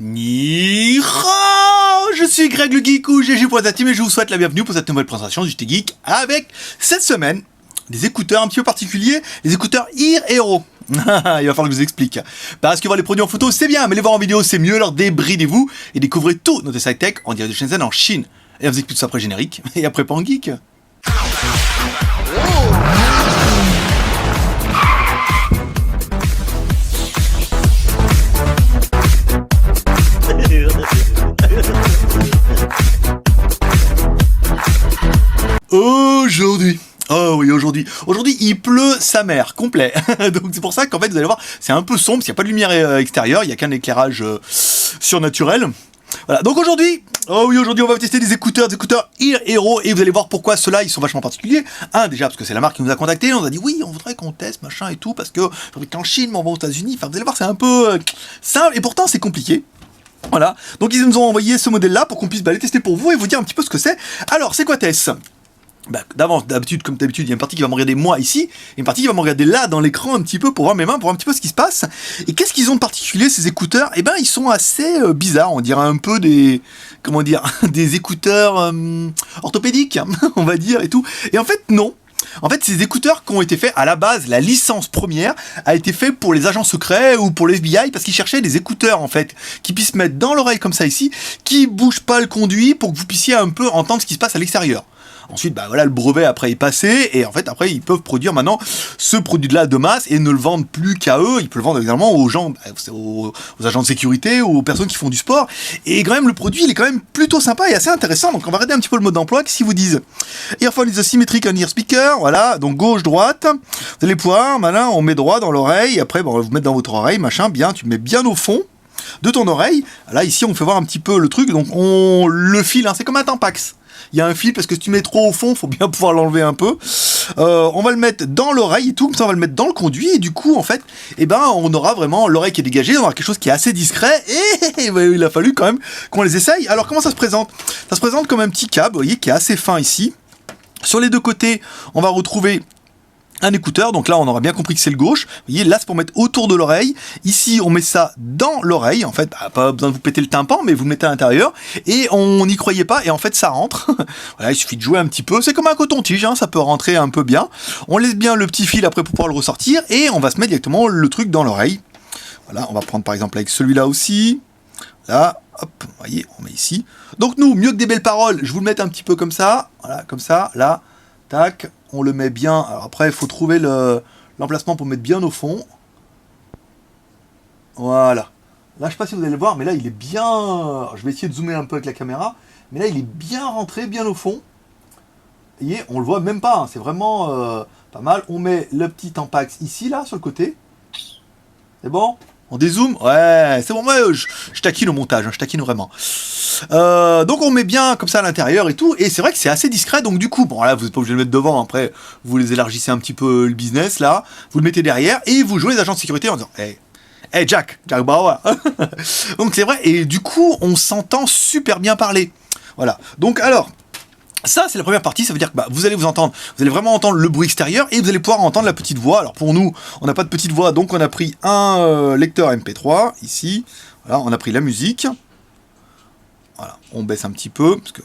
Ni hao, je suis Greg le Geek ou GG.team et je vous souhaite la bienvenue pour cette nouvelle présentation du JT Geek avec cette semaine des écouteurs un petit peu particuliers, les écouteurs Ear Hero. Il va falloir que je vous explique. Parce que voir les produits en photo c'est bien, mais les voir en vidéo c'est mieux, alors débridez-vous et découvrez tout notre site tech en direct de Shenzhen en Chine. Et on vous explique tout ça après générique et après Pan Geek. Aujourd'hui, il pleut sa mère, complet. Donc c'est pour ça qu'en fait, vous allez voir, c'est un peu sombre, il n'y a pas de lumière extérieure, il n'y a qu'un éclairage surnaturel. Voilà, donc aujourd'hui, on va tester des écouteurs Ear Hero, et vous allez voir pourquoi ceux-là, ils sont vachement particuliers. Déjà, parce que c'est la marque qui nous a contacté, on nous a dit, oui, on voudrait qu'on teste, machin et tout, parce que fabriqué en Chine, mais on va aux États-Unis. Enfin, vous allez voir, c'est un peu simple, et pourtant, c'est compliqué. Voilà, donc ils nous ont envoyé ce modèle-là pour qu'on puisse les tester pour vous et vous dire un petit peu ce que c'est. Alors, c'est quoi TES ? D'habitude, il y a une partie qui va me regarder moi ici, et une partie qui va me regarder là dans l'écran un petit peu pour voir mes mains, pour voir un petit peu ce qui se passe. Et qu'est-ce qu'ils ont de particulier ces écouteurs ? Ils sont assez bizarres, on dirait un peu des écouteurs orthopédiques, on va dire et tout. Et en fait non. En fait, ces écouteurs qui ont été faits à la base, la licence première a été faite pour les agents secrets ou pour les FBI parce qu'ils cherchaient des écouteurs en fait qui puissent mettre dans l'oreille comme ça ici, qui bougent pas le conduit pour que vous puissiez un peu entendre ce qui se passe à l'extérieur. Ensuite, le brevet après est passé et en fait après ils peuvent produire maintenant ce produit-là de masse et ne le vendent plus qu'à eux, ils peuvent le vendre également aux gens, aux agents de sécurité ou aux personnes qui font du sport. Et quand même le produit il est quand même plutôt sympa et assez intéressant. Donc on va regarder un petit peu le mode d'emploi. Qu'est-ce qu'ils vous disent ? Earphone is asymmetric on ear speaker, voilà, donc gauche droite. Vous allez pouvoir, on met droit dans l'oreille. Après on va vous mettre dans votre oreille, bien, tu mets bien au fond de ton oreille. Là ici on fait voir un petit peu le truc. Donc on le file, c'est comme un Tampax. Il y a un fil parce que si tu mets trop au fond, faut bien pouvoir l'enlever un peu. On va le mettre dans l'oreille et tout, comme ça on va le mettre dans le conduit et du coup en fait, on aura vraiment l'oreille qui est dégagée, on aura quelque chose qui est assez discret et il a fallu quand même qu'on les essaye. Alors comment ça se présente ? Ça se présente comme un petit câble, vous voyez, qui est assez fin ici. Sur les deux côtés, on va retrouver un écouteur, donc là on aura bien compris que c'est le gauche. Vous voyez, là c'est pour mettre autour de l'oreille. Ici on met ça dans l'oreille, en fait, pas besoin de vous péter le tympan, mais vous le mettez à l'intérieur. Et on n'y croyait pas, et en fait ça rentre. Voilà, il suffit de jouer un petit peu. C'est comme un coton-tige, ça peut rentrer un peu bien. On laisse bien le petit fil après pour pouvoir le ressortir, et on va se mettre directement le truc dans l'oreille. Voilà, on va prendre par exemple avec celui-là aussi. Là, hop, vous voyez, on met ici. Donc nous, mieux que des belles paroles, je vous le mets un petit peu comme ça. Voilà, comme ça, là, tac. On le met bien. Alors après, il faut trouver l'emplacement pour mettre bien au fond. Voilà. Là, je sais pas si vous allez le voir, mais là, il est bien... Alors, je vais essayer de zoomer un peu avec la caméra. Mais là, il est bien rentré, bien au fond. Vous voyez, on le voit même pas. C'est vraiment pas mal. On met le petit Tampax ici, là, sur le côté. C'est bon ? On dézoome ? Ouais, c'est bon. Moi, je taquine au montage. Je taquine vraiment. Donc on met bien comme ça à l'intérieur et tout, et c'est vrai que c'est assez discret, donc du coup, là vous n'êtes pas obligé de le mettre devant, après vous les élargissez un petit peu le business, là, vous le mettez derrière, et vous jouez les agents de sécurité en disant hey Jack Bauer. Donc c'est vrai, et du coup on s'entend super bien parler. Voilà, donc alors, ça c'est la première partie, ça veut dire que vous allez vraiment entendre le bruit extérieur, et vous allez pouvoir entendre la petite voix. Alors pour nous, on n'a pas de petite voix, donc on a pris un lecteur MP3, ici, voilà, on a pris la musique. Voilà, on baisse un petit peu, parce que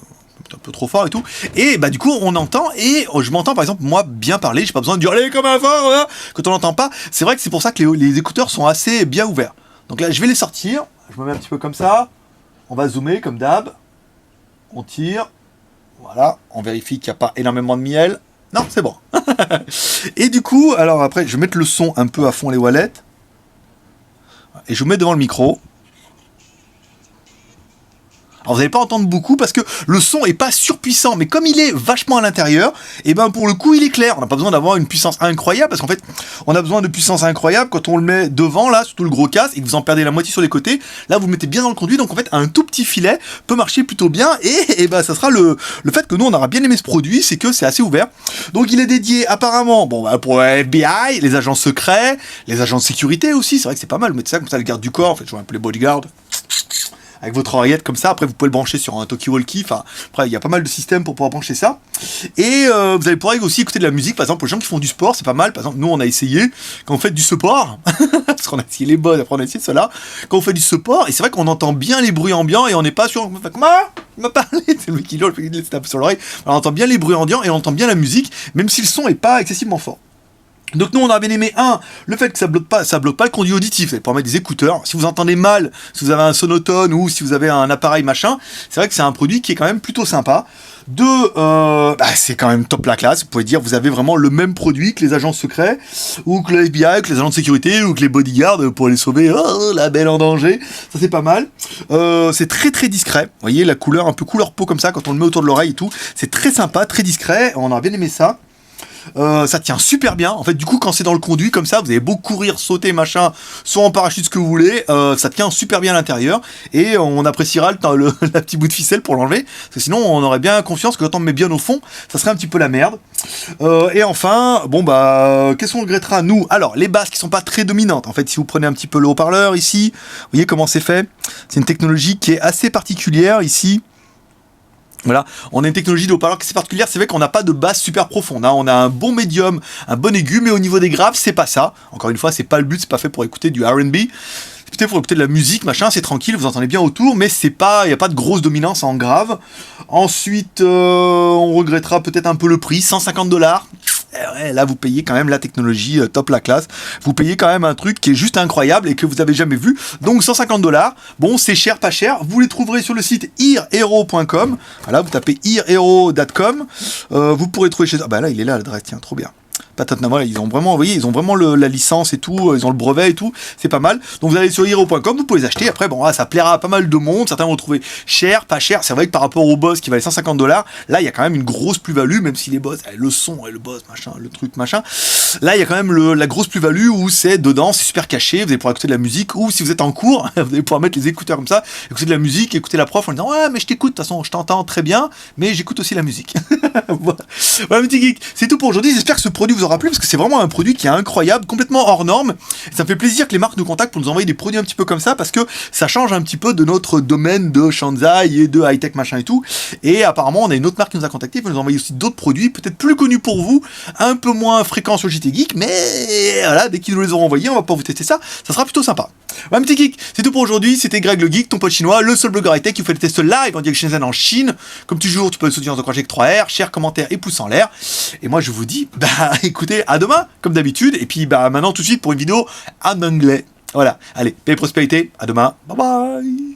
c'est un peu trop fort et tout. Et du coup, on entend, et je m'entends par exemple, moi, bien parler, j'ai pas besoin de hurler comme un fort, voilà, quand on n'entend pas. C'est vrai que c'est pour ça que les écouteurs sont assez bien ouverts. Donc là, je vais les sortir, je me mets un petit peu comme ça, on va zoomer comme d'hab, on tire, voilà, on vérifie qu'il n'y a pas énormément de miel. Non, c'est bon. Et du coup, alors après, je vais mettre le son un peu à fond les wallets, et je vous mets devant le micro. Alors vous n'allez pas entendre beaucoup parce que le son est pas surpuissant, mais comme il est vachement à l'intérieur, et pour le coup il est clair. On n'a pas besoin d'avoir une puissance incroyable, parce qu'en fait on a besoin de puissance incroyable quand on le met devant, là, surtout le gros casque, et que vous en perdez la moitié sur les côtés. Là vous le mettez bien dans le conduit, donc en fait un tout petit filet peut marcher plutôt bien, et ça sera le fait que nous on aura bien aimé ce produit, c'est que c'est assez ouvert. Donc il est dédié apparemment pour le FBI, les agents secrets, les agents de sécurité aussi. C'est vrai que c'est pas mal, vous mettez ça comme ça, le garde du corps, en fait je vois un peu les bodyguards. avec votre oreillette comme ça. Après, vous pouvez le brancher sur un talkie-walkie. Enfin, après, il y a pas mal de systèmes pour pouvoir brancher ça. Et vous allez pouvoir aussi écouter de la musique. Par exemple, pour les gens qui font du sport, c'est pas mal. Par exemple, nous, on a essayé quand on fait du sport, parce qu'on a essayé les Bose, après on a essayé cela. Quand on fait du sport, et c'est vrai qu'on entend bien les bruits ambiants et on n'est pas sûr. Comment il m'a parlé, c'est lui qui hurle, il se tape sur l'oreille. On entend bien les bruits ambiants et on entend bien la musique, même si le son est pas excessivement fort. Donc nous on a bien aimé le fait que ça bloque pas le conduit auditif, ça pour mettre des écouteurs. Si vous entendez mal, si vous avez un sonotone ou si vous avez un appareil machin, c'est vrai que c'est un produit qui est quand même plutôt sympa. C'est quand même top la classe. Vous pouvez dire vous avez vraiment le même produit que les agents secrets ou que le FBI, que les agents de sécurité ou que les bodyguards pour les sauver. Oh la belle en danger, ça c'est pas mal. C'est très très discret. Vous voyez la couleur un peu couleur peau comme ça quand on le met autour de l'oreille et tout. C'est très sympa, très discret. On a bien aimé ça. Ça tient super bien. En fait, du coup, quand c'est dans le conduit comme ça, vous avez beau courir, sauter, machin, soit en parachute, ce que vous voulez, ça tient super bien à l'intérieur. Et on appréciera la petite bout de ficelle pour l'enlever. Parce que sinon, on aurait bien confiance que quand on le met bien au fond, ça serait un petit peu la merde. Et enfin, qu'est-ce qu'on regrettera, nous? Alors, les basses qui sont pas très dominantes. En fait, si vous prenez un petit peu le haut-parleur ici, vous voyez comment c'est fait. C'est une technologie qui est assez particulière ici. Voilà, on a une technologie de haut-parleur qui est particulière, c'est vrai qu'on n'a pas de basse super profonde, hein. On a un bon médium, un bon aigu, mais au niveau des graves, c'est pas ça. Encore une fois, c'est pas le but, c'est pas fait pour écouter du R&B. C'est peut-être pour écouter de la musique, machin, c'est tranquille, vous entendez bien autour, mais il n'y a pas de grosse dominance en grave. Ensuite, on regrettera peut-être un peu le prix, 150$. Ouais, là, vous payez quand même la technologie top la classe. Vous payez quand même un truc qui est juste incroyable et que vous avez jamais vu. Donc 150$. Bon, c'est cher, pas cher. Vous les trouverez sur le site earhero.com. Voilà, vous tapez earhero.com. Vous pourrez trouver chez. Ah bah là, il est là l'adresse. Tiens, trop bien. Voilà, ils ont vraiment, vous voyez, ils ont vraiment la licence et tout, ils ont le brevet et tout, c'est pas mal. Donc vous allez sur earhero.com, vous pouvez les acheter. Après, ça plaira à pas mal de monde. Certains vont le trouver cher, pas cher. C'est vrai que par rapport au Bose qui valait 150$, là, il y a quand même une grosse plus-value, même si les Bose, le son et le Bose, machin, le truc, machin. Là, il y a quand même la grosse plus-value où c'est dedans, c'est super caché, vous allez pouvoir écouter de la musique, ou si vous êtes en cours, vous allez pouvoir mettre les écouteurs comme ça, écouter de la musique, écouter la prof en disant ouais, mais je t'écoute, de toute façon, je t'entends très bien, mais j'écoute aussi la musique. Voilà, petit geek, c'est tout pour aujourd'hui. J'espère que ce produit vous aura plu parce que c'est vraiment un produit qui est incroyable, complètement hors norme. Et ça me fait plaisir que les marques nous contactent pour nous envoyer des produits un petit peu comme ça parce que ça change un petit peu de notre domaine de Shanzai et de high-tech machin et tout. Et apparemment, on a une autre marque qui nous a contacté pour nous envoyer aussi d'autres produits, peut-être plus connus pour vous, un peu moins fréquents sur JT Geek, mais voilà, dès qu'ils nous les auront envoyés, on va pouvoir vous tester ça. Ça sera plutôt sympa. Ouais, petit geek, c'est tout pour aujourd'hui. C'était Greg le Geek, ton pote chinois, le seul blogueur high-tech qui vous fait le test live en direct Shenzhen en Chine. Comme toujours, tu peux le soutenir en encourager avec 3R, share, commentaire et pouce en l'air. Et moi, je vous dis, écoutez, à demain, comme d'habitude. Et puis, maintenant, tout de suite pour une vidéo en anglais. Voilà. Allez, paix et prospérité. À demain. Bye bye.